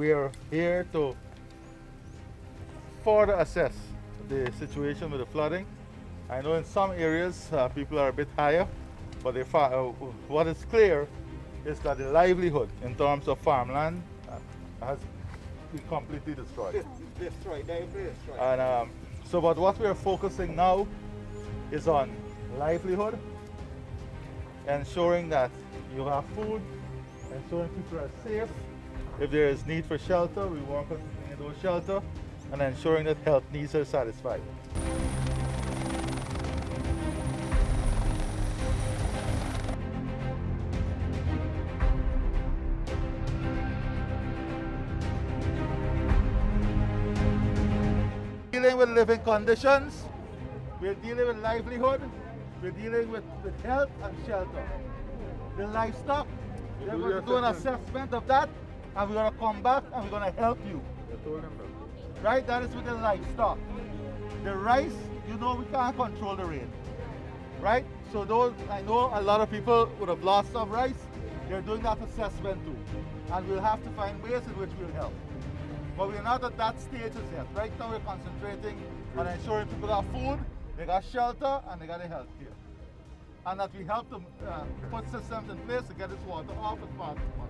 we are here to further assess the situation with the flooding. I know in some areas people are a bit higher, but what is clear is that the livelihood in terms of farmland has been completely destroyed. Destroyed, destroyed. And but what we are focusing now is on livelihood, ensuring that you have food, ensuring people are safe. If there is need for shelter, we work on bringing those shelter, and ensuring that health needs are satisfied. Dealing with living conditions, we're dealing with livelihood, we're dealing with health and shelter. The livestock, we're going to do an assessment of that, and we're going to come back and we're going to help you. Right? That is with the livestock. The rice, you know we can't control the rain. Right? So those, I know a lot of people would have lost some rice. They're doing that assessment too. And we'll have to find ways in which we'll help. But we're not at that stage as yet. Right now we're concentrating on ensuring people have food, they got shelter, and they got the health care. And that we help them put systems in place to get this water off as fast as possible.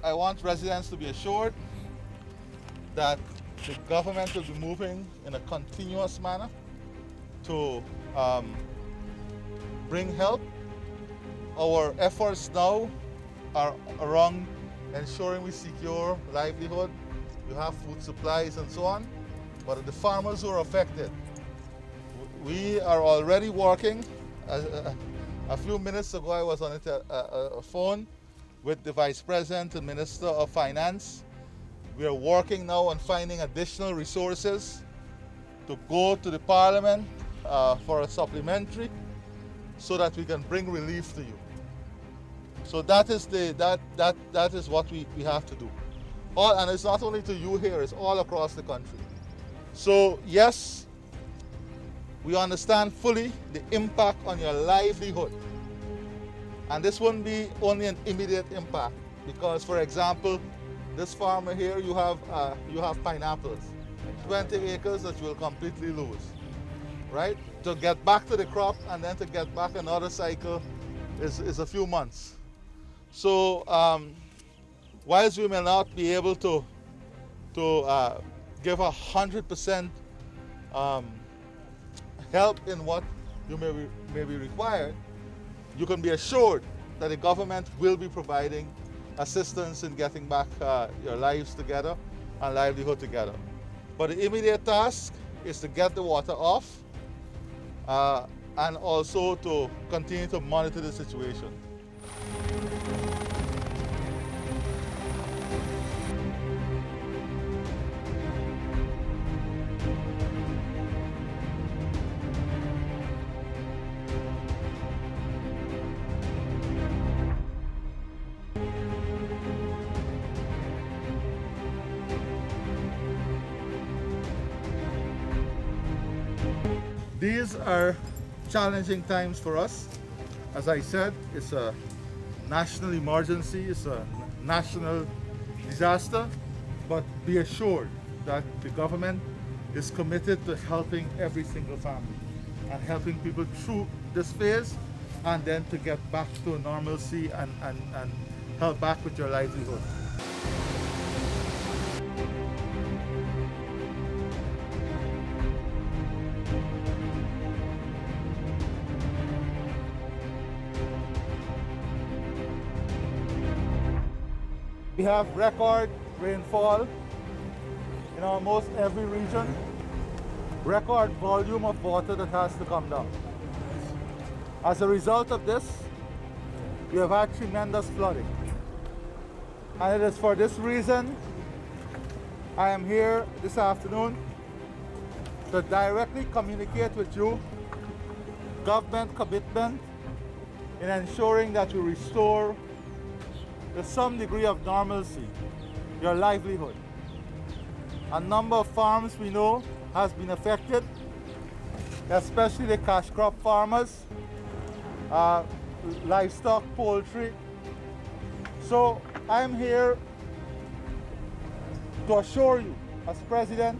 I want residents to be assured that the government will be moving in a continuous manner to bring help. Our efforts now are around ensuring we secure livelihood, we have food supplies and so on. But the farmers who are affected, we are already working. A few minutes ago I was on a phone with the Vice President and Minister of Finance. We are working now on finding additional resources to go to the Parliament for a supplementary so that we can bring relief to you. So that is that is what we have to do. And it's not only to you here, it's all across the country. So yes, we understand fully the impact on your livelihood. And this won't be only an immediate impact, because, for example, this farmer here, you have pineapples, 20 acres that you will completely lose, right? To get back to the crop and then to get back another cycle is a few months. So, whilst we may not be able to give 100% help in what you may be required, you can be assured that the government will be providing assistance in getting back your lives together and livelihood together. But the immediate task is to get the water off and also to continue to monitor the situation. These are challenging times for us. As I said, it's a national emergency, it's a national disaster, but be assured that the government is committed to helping every single family and helping people through this phase, and then to get back to normalcy and help back with your livelihood. We have record rainfall in almost every region, record volume of water that has to come down. As a result of this, we have had tremendous flooding. And it is for this reason I am here this afternoon to directly communicate with you government commitment in ensuring that we restore with some degree of normalcy, your livelihood. A number of farms we know has been affected, especially the cash crop farmers, livestock, poultry. So I'm here to assure you, as President,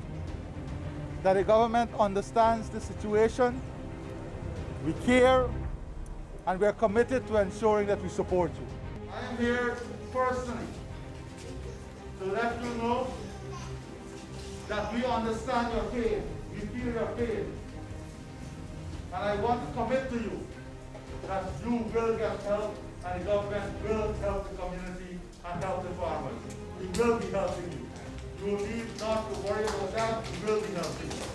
that the government understands the situation, we care, and we're committed to ensuring that we support you. I am here personally to let you know that we understand your pain, we feel your pain, and I want to commit to you that you will get help and the government will help the community and help the farmers. We will be helping you. You need not to worry about that, we will be helping you.